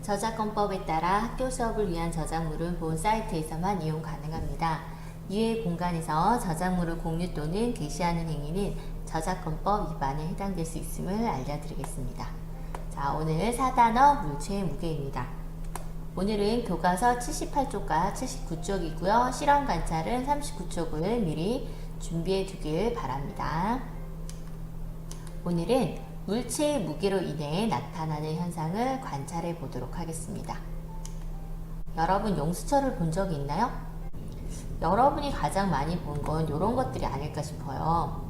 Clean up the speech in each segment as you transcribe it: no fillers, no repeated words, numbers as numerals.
저작권법에 따라 학교 수업을 위한 저작물은 본 사이트에서만 이용 가능합니다. 이외의 공간에서 저작물을 공유 또는 게시하는 행위는 저작권법 위반에 해당될 수 있음을 알려드리겠습니다. 자, 오늘 4단어 물체의 무게입니다. 오늘은 교과서 78쪽과 79쪽이고요. 실험 관찰은 39쪽을 미리 준비해 두길 바랍니다. 오늘은 물체의 무게로 인해 나타나는 현상을 관찰해 보도록 하겠습니다. 여러분 용수철을 본 적이 있나요? 여러분이 가장 많이 본 건 이런 것들이 아닐까 싶어요.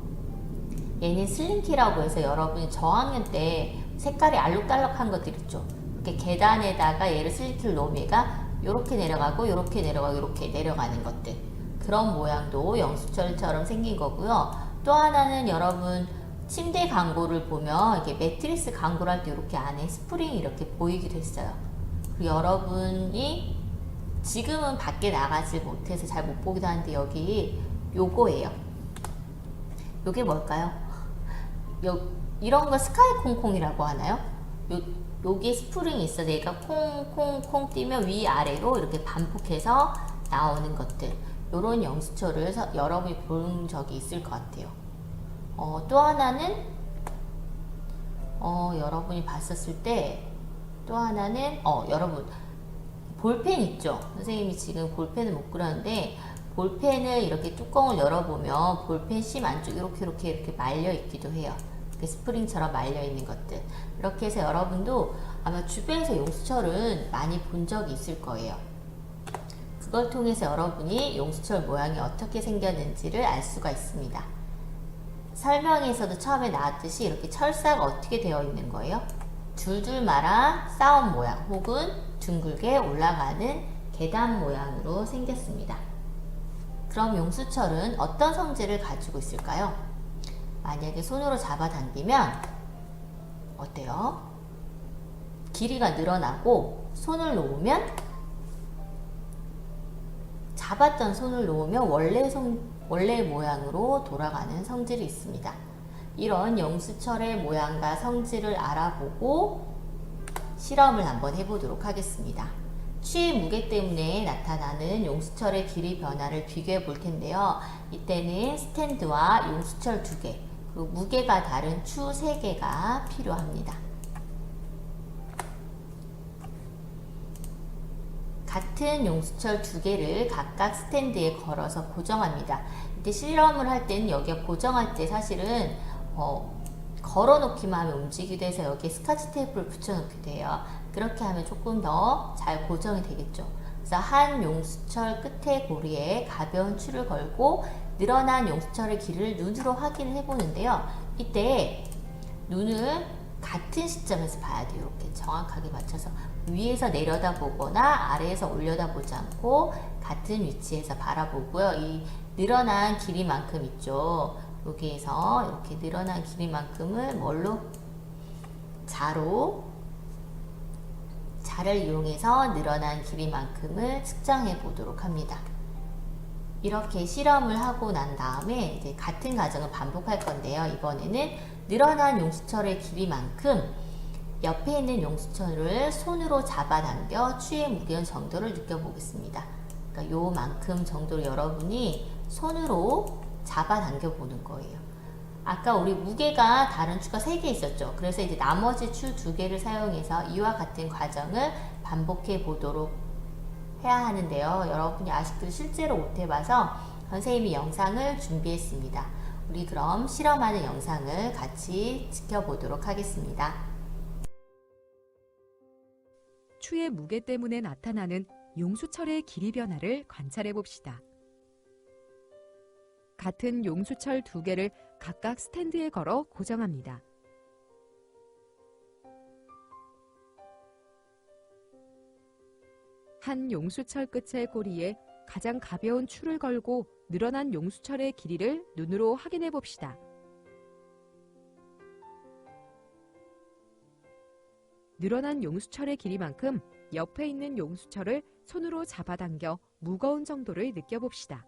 얘는 슬링키라고 해서 여러분이 저학년 때 색깔이 알록달록한 것들 있죠. 이렇게 계단에다가 얘를 슬링키를 놓으면 얘가 이렇게 내려가고 이렇게 내려가고 이렇게 내려가는 것들, 그런 모양도 영수철처럼 생긴 거고요. 또 하나는 여러분 침대 광고를 보면 이렇게 매트리스 광고를 할 때 이렇게 안에 스프링이 이렇게 보이기도 했어요. 그리고 여러분이 지금은 밖에 나가지 못해서 잘 못 보기도 하는데 여기 요거예요. 요게 뭘까요? 이런 거 스카이 콩콩이라고 하나요? 여기에 스프링이 있어서 얘가 콩콩콩 뛰면 위아래로 이렇게 반복해서 나오는 것들, 요런 영수철을 여러분이 본 적이 있을 것 같아요. 또 하나는 여러분이 봤었을 때, 또 하나는 여러분 볼펜 있죠? 선생님이 지금 볼펜을 못 그렸는데 볼펜을 이렇게 뚜껑을 열어보면 볼펜 심 안쪽 이렇게 말려 있기도 해요. 스프링처럼 말려 있는 것들, 이렇게 해서 여러분도 아마 주변에서 용수철은 많이 본 적이 있을 거예요. 그걸 통해서 여러분이 용수철 모양이 어떻게 생겼는지를 알 수가 있습니다. 설명에서도 처음에 나왔듯이 이렇게 철사가 어떻게 되어 있는 거예요? 줄줄 말아 쌓은 모양 혹은 둥글게 올라가는 계단 모양으로 생겼습니다. 그럼 용수철은 어떤 성질을 가지고 있을까요? 만약에 손으로 잡아당기면 어때요? 길이가 늘어나고 손을 놓으면, 잡았던 손을 놓으면 원래 모양으로 돌아가는 성질이 있습니다. 이런 용수철의 모양과 성질을 알아보고 실험을 한번 해보도록 하겠습니다. 추의 무게 때문에 나타나는 용수철의 길이 변화를 비교해 볼 텐데요. 이때는 스탠드와 용수철 2개, 그리고 무게가 다른 추 3개가 필요합니다. 같은 용수철 2개를 각각 스탠드에 걸어서 고정합니다. 이때 실험을 할 때는 여기에 고정할 때 사실은 걸어 놓기만 하면 움직이기도 해서 여기에 스카치 테이프를 붙여 놓기도 해요. 그렇게 하면 조금 더 잘 고정이 되겠죠. 그래서 한 용수철 끝에 고리에 가벼운 추를 걸고 늘어난 용수철의 길이를 눈으로 확인을 해보는데요. 이때 눈을 같은 시점에서 봐야 돼요. 이렇게 정확하게 맞춰서 위에서 내려다 보거나 아래에서 올려다 보지 않고 같은 위치에서 바라보고요. 이 늘어난 길이만큼 있죠. 여기에서 이렇게 늘어난 길이만큼을 뭘로? 자를 이용해서 늘어난 길이만큼을 측정해 보도록 합니다. 이렇게 실험을 하고 난 다음에 이제 같은 과정을 반복할 건데요. 이번에는 늘어난 용수철의 길이만큼 옆에 있는 용수철을 손으로 잡아당겨 추의 무게 정도를 느껴보겠습니다. 그러니까 요만큼 정도로 여러분이 손으로 잡아당겨 보는 거예요. 아까 우리 무게가 다른 추가 3개 있었죠. 그래서 이제 나머지 추 2개를 사용해서 이와 같은 과정을 반복해 보도록 해야 하는데요. 여러분이 아직도 실제로 못 해봐서 선생님이 영상을 준비했습니다. 우리 그럼 실험하는 영상을 같이 지켜보도록 하겠습니다. 추의 무게 때문에 나타나는 용수철의 길이 변화를 관찰해 봅시다. 같은 용수철 2개를 각각 스탠드에 걸어 고정합니다. 한 용수철 끝의 고리에 가장 가벼운 추를 걸고 늘어난 용수철의 길이를 눈으로 확인해 봅시다. 늘어난 용수철의 길이만큼 옆에 있는 용수철을 손으로 잡아당겨 무거운 정도를 느껴봅시다.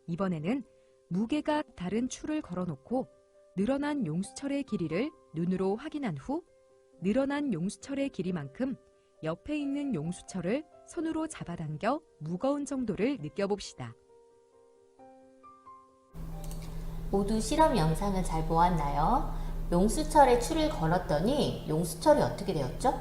이번에는 무게가 다른 추를 걸어놓고 늘어난 용수철의 길이를 눈으로 확인한 후 늘어난 용수철의 길이만큼 옆에 있는 용수철을 손으로 잡아당겨 무거운 정도를 느껴봅시다. 모두 실험 영상을 잘 보았나요? 용수철에 추를 걸었더니 용수철이 어떻게 되었죠?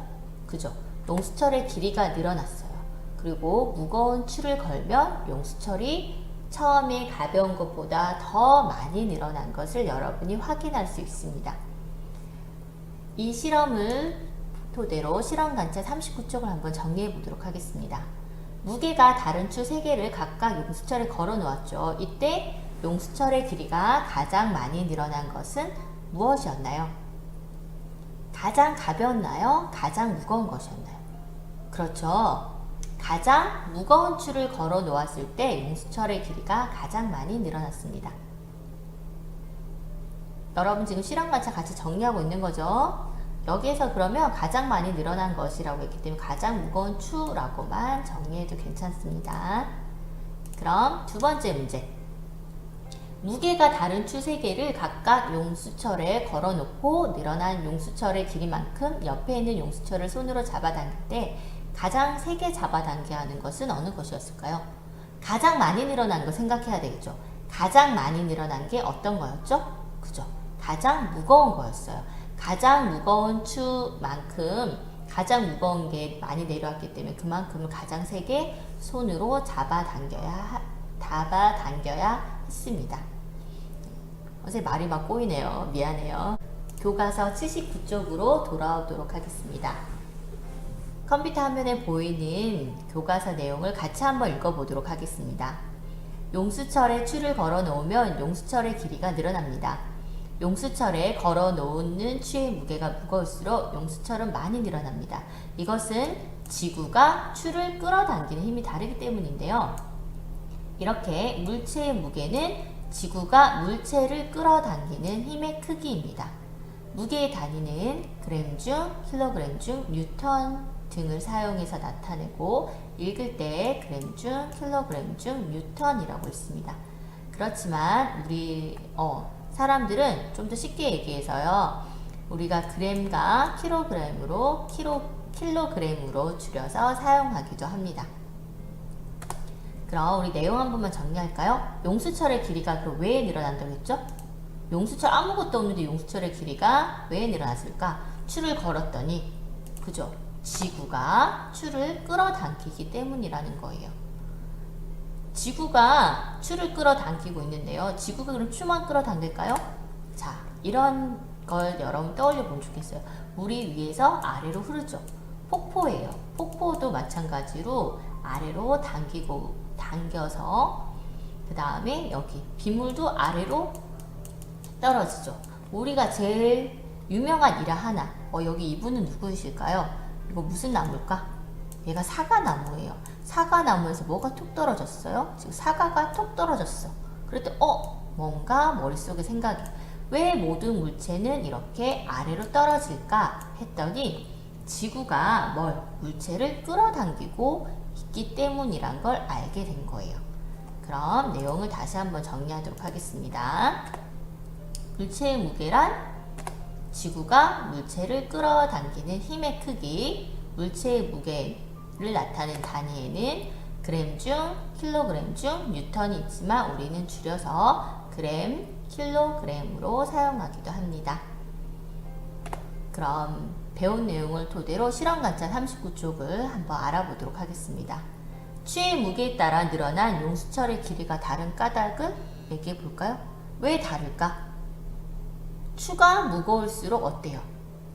그죠? 용수철의 길이가 늘어났어요. 그리고 무거운 추를 걸면 용수철이 처음에 가벼운 것보다 더 많이 늘어난 것을 여러분이 확인할 수 있습니다. 이 실험을 토대로 실험 관찰 39쪽을 한번 정리해 보도록 하겠습니다. 무게가 다른 추 3개를 각각 용수철에 걸어 놓았죠. 이때 용수철의 길이가 가장 많이 늘어난 것은 무엇이었나요? 가장 가벼웠나요? 가장 무거운 것이었나요? 그렇죠. 가장 무거운 추를 걸어 놓았을 때 용수철의 길이가 가장 많이 늘어났습니다. 여러분 지금 실험 관찰 같이 정리하고 있는 거죠? 여기에서 그러면 가장 많이 늘어난 것이라고 했기 때문에 가장 무거운 추라고만 정리해도 괜찮습니다. 그럼 두 번째 문제. 무게가 다른 추 3개를 각각 용수철에 걸어놓고 늘어난 용수철의 길이만큼 옆에 있는 용수철을 손으로 잡아당길 때 가장 세게 잡아당겨야 하는 것은 어느 것이었을까요? 가장 많이 늘어난 거 생각해야 되겠죠. 가장 많이 늘어난 게 어떤 거였죠? 그죠? 가장 무거운 거였어요. 가장 무거운 추만큼 가장 무거운 게 많이 내려왔기 때문에 그만큼을 가장 세게 손으로 잡아당겨야 했습니다. 선생님 말이 막 꼬이네요. 미안해요. 교과서 79쪽으로 돌아오도록 하겠습니다. 컴퓨터 화면에 보이는 교과서 내용을 같이 한번 읽어보도록 하겠습니다. 용수철에 추를 걸어 놓으면 용수철의 길이가 늘어납니다. 용수철에 걸어 놓는 추의 무게가 무거울수록 용수철은 많이 늘어납니다. 이것은 지구가 추를 끌어당기는 힘이 다르기 때문인데요. 이렇게 물체의 무게는 지구가 물체를 끌어당기는 힘의 크기입니다. 무게의 단위는 그램 중, 킬로그램 중, 뉴턴 등을 사용해서 나타내고 읽을 때 그램 중, 킬로그램 중, 뉴턴이라고 있습니다. 그렇지만 우리 사람들은 좀 더 쉽게 얘기해서요. 우리가 그램과 킬로그램으로 줄여서 사용하기도 합니다. 그럼 우리 내용 한 번만 정리할까요? 용수철의 길이가 그럼 왜 늘어난다고 했죠? 용수철 아무것도 없는데 용수철의 길이가 왜 늘어났을까? 추를 걸었더니 그죠? 지구가 추를 끌어당기기 때문이라는 거예요. 지구가 추를 끌어당기고 있는데요. 지구가 그럼 추만 끌어당길까요? 자, 이런 걸 여러분 떠올려 보면 좋겠어요. 물이 위에서 아래로 흐르죠. 폭포예요. 폭포도 마찬가지로 아래로 당겨서 그 다음에 여기 빗물도 아래로 떨어지죠. 우리가 제일 유명한 일화 하나. 여기 이분은 누구이실까요? 이거 무슨 나무일까? 얘가 사과나무예요. 사과나무에서 뭐가 툭 떨어졌어요? 지금 사과가 툭 떨어졌어. 그랬더니 뭔가 머릿속에 생각이 왜 모든 물체는 이렇게 아래로 떨어질까 했더니 지구가 물체를 끌어당기고 있기 때문이란 걸 알게 된 거예요. 그럼 내용을 다시 한번 정리하도록 하겠습니다. 물체의 무게란 지구가 물체를 끌어당기는 힘의 크기, 물체의 무게를 나타낸 단위에는 그램 중, 킬로그램 중, 뉴턴이 있지만 우리는 줄여서 그램, 킬로그램으로 사용하기도 합니다. 그럼 배운 내용을 토대로 실험 관찰 39쪽을 한번 알아보도록 하겠습니다. 추의 무게에 따라 늘어난 용수철의 길이가 다른 까닭을 얘기해 볼까요? 왜 다를까? 추가 무거울수록 어때요?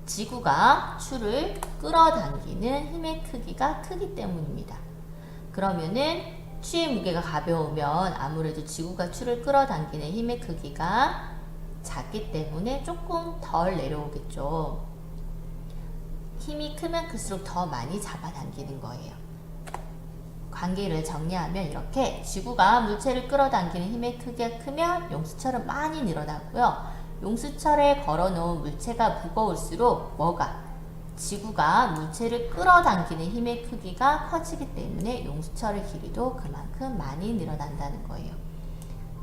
지구가 추를 끌어당기는 힘의 크기가 크기 때문입니다. 그러면은 추의 무게가 가벼우면 아무래도 지구가 추를 끌어당기는 힘의 크기가 작기 때문에 조금 덜 내려오겠죠. 힘이 크면 클수록 더 많이 잡아당기는 거예요. 관계를 정리하면 이렇게 지구가 물체를 끌어당기는 힘의 크기가 크면 용수철은 많이 늘어나고요. 용수철에 걸어놓은 물체가 무거울수록 지구가 물체를 끌어당기는 힘의 크기가 커지기 때문에 용수철의 길이도 그만큼 많이 늘어난다는 거예요.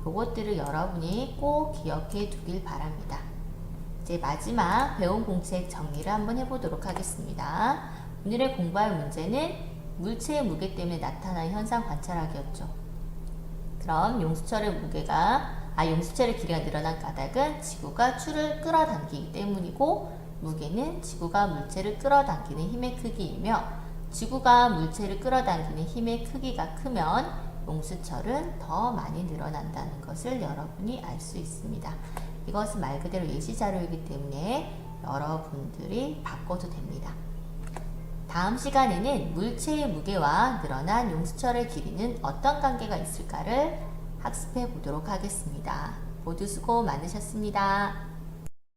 그것들을 여러분이 꼭 기억해 두길 바랍니다. 이제 마지막 배운 공책 정리를 한번 해보도록 하겠습니다. 오늘의 공부할 문제는 물체의 무게 때문에 나타나는 현상 관찰하기였죠. 그럼 용수철의 용수철의 길이가 늘어난 까닭은 지구가 추를 끌어당기기 때문이고, 무게는 지구가 물체를 끌어당기는 힘의 크기이며, 지구가 물체를 끌어당기는 힘의 크기가 크면 용수철은 더 많이 늘어난다는 것을 여러분이 알 수 있습니다. 이것은 말 그대로 예시 자료이기 때문에 여러분들이 바꿔도 됩니다. 다음 시간에는 물체의 무게와 늘어난 용수철의 길이는 어떤 관계가 있을까를 학습해 보도록 하겠습니다. 모두 수고 많으셨습니다.